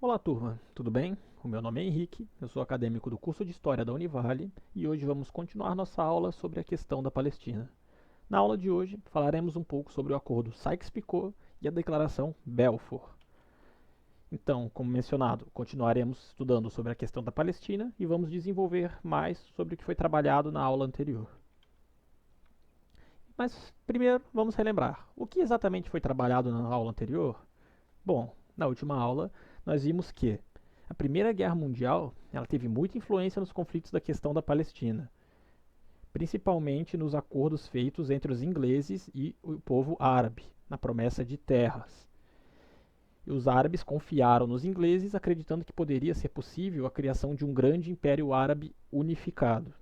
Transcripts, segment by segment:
Olá, turma, tudo bem? O meu nome é Henrique, eu sou acadêmico do curso de História da Univale e hoje vamos continuar nossa aula sobre a questão da Palestina. Na aula de hoje falaremos um pouco sobre o Acordo Sykes-Picot e a Declaração Balfour. Então, como mencionado, continuaremos estudando sobre a questão da Palestina e vamos desenvolver mais sobre o que foi trabalhado na aula anterior. Mas primeiro vamos relembrar o que exatamente foi trabalhado na aula anterior. Bom, na última aula nós vimos que a Primeira Guerra Mundial ela teve muita influência nos conflitos da questão da Palestina, principalmente nos acordos feitos entre os ingleses e o povo árabe, na promessa de terras. E os árabes confiaram nos ingleses, acreditando que poderia ser possível a criação de um grande império árabe unificado.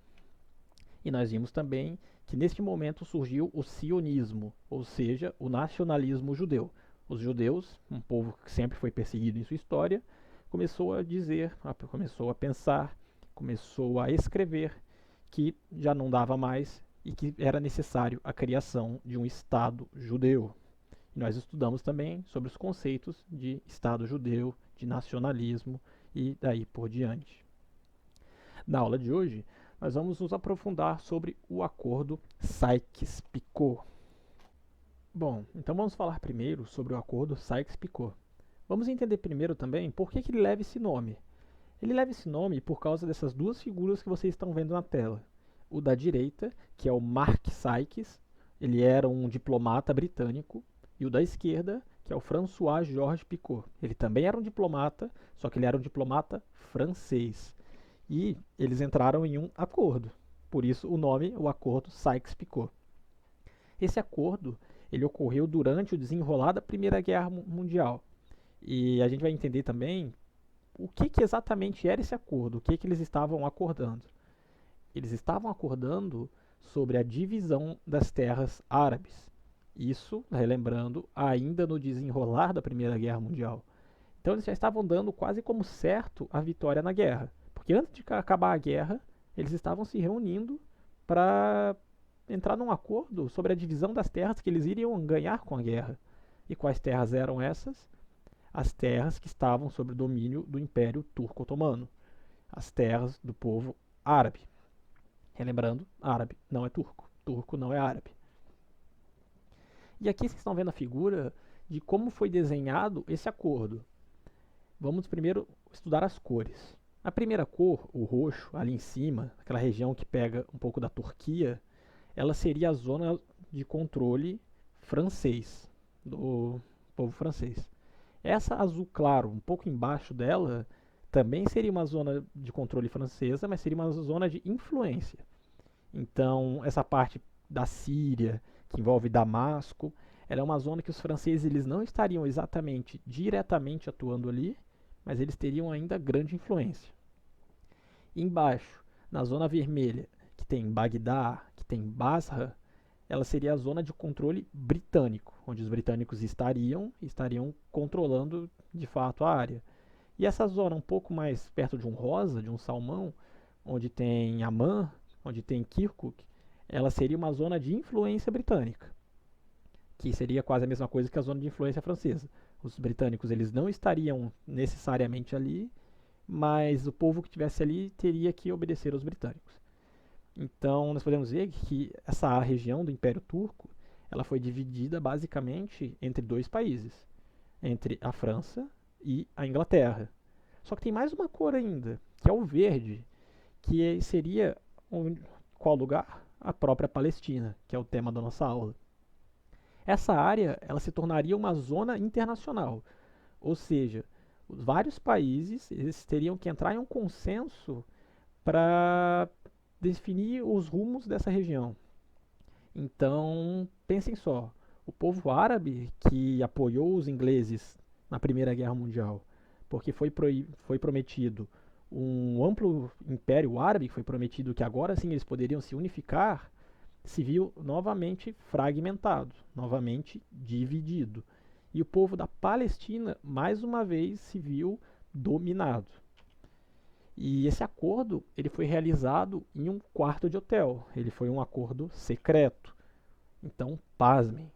E nós vimos também que neste momento surgiu o sionismo, ou seja, o nacionalismo judeu. Os judeus, um povo que sempre foi perseguido em sua história, começou a dizer, começou a pensar, começou a escrever que já não dava mais e que era necessário a criação de um Estado judeu. E nós estudamos também sobre os conceitos de Estado judeu, de nacionalismo e daí por diante. Na aula de hoje, nós vamos nos aprofundar sobre o Acordo Sykes-Picot. Bom, então vamos falar primeiro sobre o Acordo Sykes-Picot. Vamos entender primeiro também por que ele leva esse nome. Ele leva esse nome por causa dessas duas figuras que vocês estão vendo na tela. O da direita, que é o Mark Sykes, ele era um diplomata britânico, e o da esquerda, que é o François Georges Picot. Ele também era um diplomata, só que ele era um diplomata francês. E eles entraram em um acordo. Por isso o nome, o Acordo Sykes-Picot. Esse acordo ele ocorreu durante o desenrolar da Primeira Guerra Mundial. E a gente vai entender também o que exatamente era esse acordo, o que eles estavam acordando. Eles estavam acordando sobre a divisão das terras árabes. Isso, relembrando, ainda no desenrolar da Primeira Guerra Mundial. Então eles já estavam dando quase como certo a vitória na guerra. Porque antes de acabar a guerra, eles estavam se reunindo para entrar num acordo sobre a divisão das terras que eles iriam ganhar com a guerra. E quais terras eram essas? As terras que estavam sob o domínio do Império Turco-Otomano. As terras do povo árabe. Relembrando, árabe não é turco. Turco não é árabe. E aqui vocês estão vendo a figura de como foi desenhado esse acordo. Vamos primeiro estudar as cores. A primeira cor, o roxo, ali em cima, aquela região que pega um pouco da Turquia, ela seria a zona de controle francês, do povo francês. Essa azul claro, um pouco embaixo dela, também seria uma zona de controle francesa, mas seria uma zona de influência. Então, essa parte da Síria, que envolve Damasco, ela é uma zona que os franceses eles não estariam exatamente diretamente atuando ali, mas eles teriam ainda grande influência. Embaixo, na zona vermelha, que tem Bagdá, que tem Basra, ela seria a zona de controle britânico, onde os britânicos estariam controlando de fato a área. E essa zona um pouco mais perto de um rosa, de um salmão, onde tem Amman, onde tem Kirkuk, ela seria uma zona de influência britânica, que seria quase a mesma coisa que a zona de influência francesa. Os britânicos eles não estariam necessariamente ali, mas o povo que estivesse ali teria que obedecer aos britânicos. Então, nós podemos ver que essa região do Império Turco ela foi dividida basicamente entre dois países, entre a França e a Inglaterra. Só que tem mais uma cor ainda, que é o verde, que seria qual lugar? A própria Palestina, que é o tema da nossa aula. Essa área ela se tornaria uma zona internacional, ou seja, vários países eles teriam que entrar em um consenso para definir os rumos dessa região. Então, pensem só, o povo árabe que apoiou os ingleses na Primeira Guerra Mundial, porque foi prometido um amplo império árabe, foi prometido que agora sim eles poderiam se unificar, se viu novamente fragmentado, novamente dividido. E o povo da Palestina, mais uma vez, se viu dominado. E esse acordo ele foi realizado em um quarto de hotel. Ele foi um acordo secreto. Então, pasmem.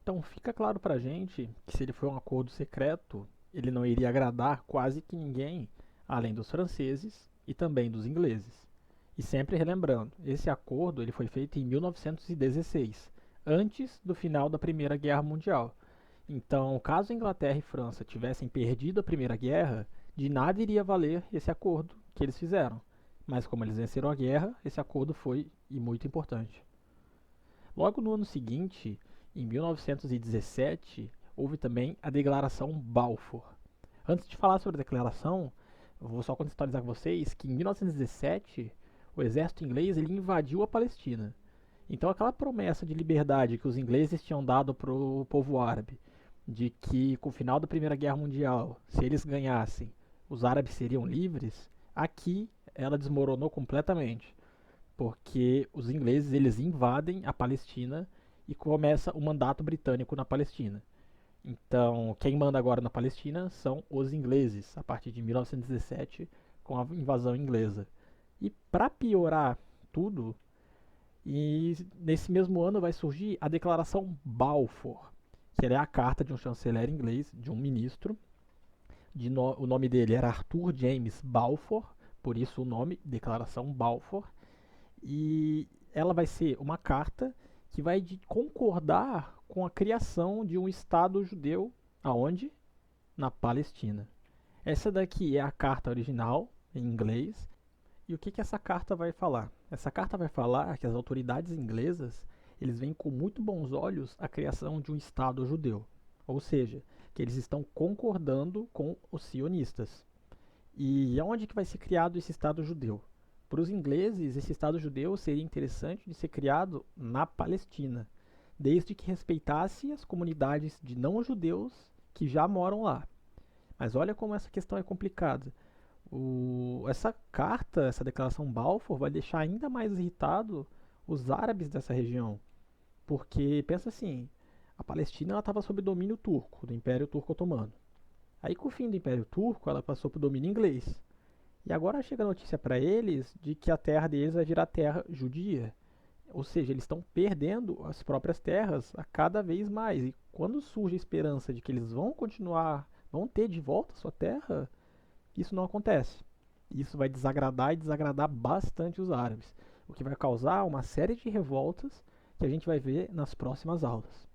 Então, fica claro pra gente que se ele foi um acordo secreto, ele não iria agradar quase que ninguém, além dos franceses e também dos ingleses. E sempre relembrando, esse acordo ele foi feito em 1916, antes do final da Primeira Guerra Mundial. Então, caso a Inglaterra e França tivessem perdido a Primeira Guerra, de nada iria valer esse acordo que eles fizeram. Mas como eles venceram a guerra, esse acordo foi e muito importante. Logo no ano seguinte, em 1917, houve também a Declaração Balfour. Antes de falar sobre a declaração, eu vou só contextualizar com vocês que em 1917 o exército inglês ele invadiu a Palestina. Então aquela promessa de liberdade que os ingleses tinham dado para o povo árabe, de que com o final da Primeira Guerra Mundial, se eles ganhassem, os árabes seriam livres, aqui ela desmoronou completamente, porque os ingleses eles invadem a Palestina e começa o mandato britânico na Palestina. Então, quem manda agora na Palestina são os ingleses, a partir de 1917, com a invasão inglesa. E para piorar tudo, e nesse mesmo ano vai surgir a Declaração Balfour, que é a carta de um chanceler inglês, de um ministro. O nome dele era Arthur James Balfour, por isso o nome, Declaração Balfour. E ela vai ser uma carta que vai concordar com a criação de um Estado judeu, aonde? Na Palestina. Essa daqui é a carta original, em inglês. E o que essa carta vai falar? Essa carta vai falar que as autoridades inglesas eles veem com muito bons olhos a criação de um Estado judeu. Ou seja, que eles estão concordando com os sionistas. E aonde que vai ser criado esse Estado judeu? Para os ingleses, esse Estado judeu seria interessante de ser criado na Palestina, desde que respeitasse as comunidades de não-judeus que já moram lá. Mas olha como essa questão é complicada. Essa carta, essa declaração Balfour, vai deixar ainda mais irritado os árabes dessa região. Porque, pensa assim, a Palestina estava sob domínio turco, do Império Turco Otomano. Aí, com o fim do Império Turco, ela passou para o domínio inglês. E agora chega a notícia para eles de que a terra deles vai virar terra judia. Ou seja, eles estão perdendo as próprias terras a cada vez mais. E quando surge a esperança de que eles vão continuar, vão ter de volta a sua terra, isso não acontece. Isso vai desagradar e desagradar bastante os árabes, o que vai causar uma série de revoltas que a gente vai ver nas próximas aulas.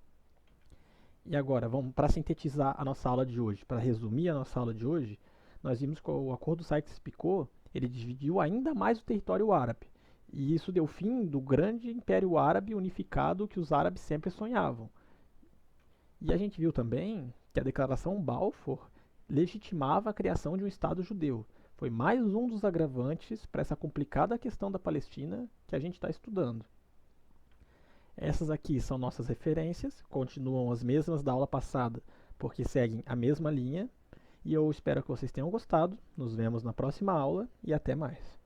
E agora, vamos para sintetizar a nossa aula de hoje, para resumir a nossa aula de hoje, nós vimos que o acordo Sykes-Picot ele dividiu ainda mais o território árabe. E isso deu fim do grande império árabe unificado que os árabes sempre sonhavam. E a gente viu também que a Declaração Balfour legitimava a criação de um Estado judeu. Foi mais um dos agravantes para essa complicada questão da Palestina que a gente está estudando. Essas aqui são nossas referências, continuam as mesmas da aula passada, porque seguem a mesma linha. E eu espero que vocês tenham gostado. Nos vemos na próxima aula e até mais.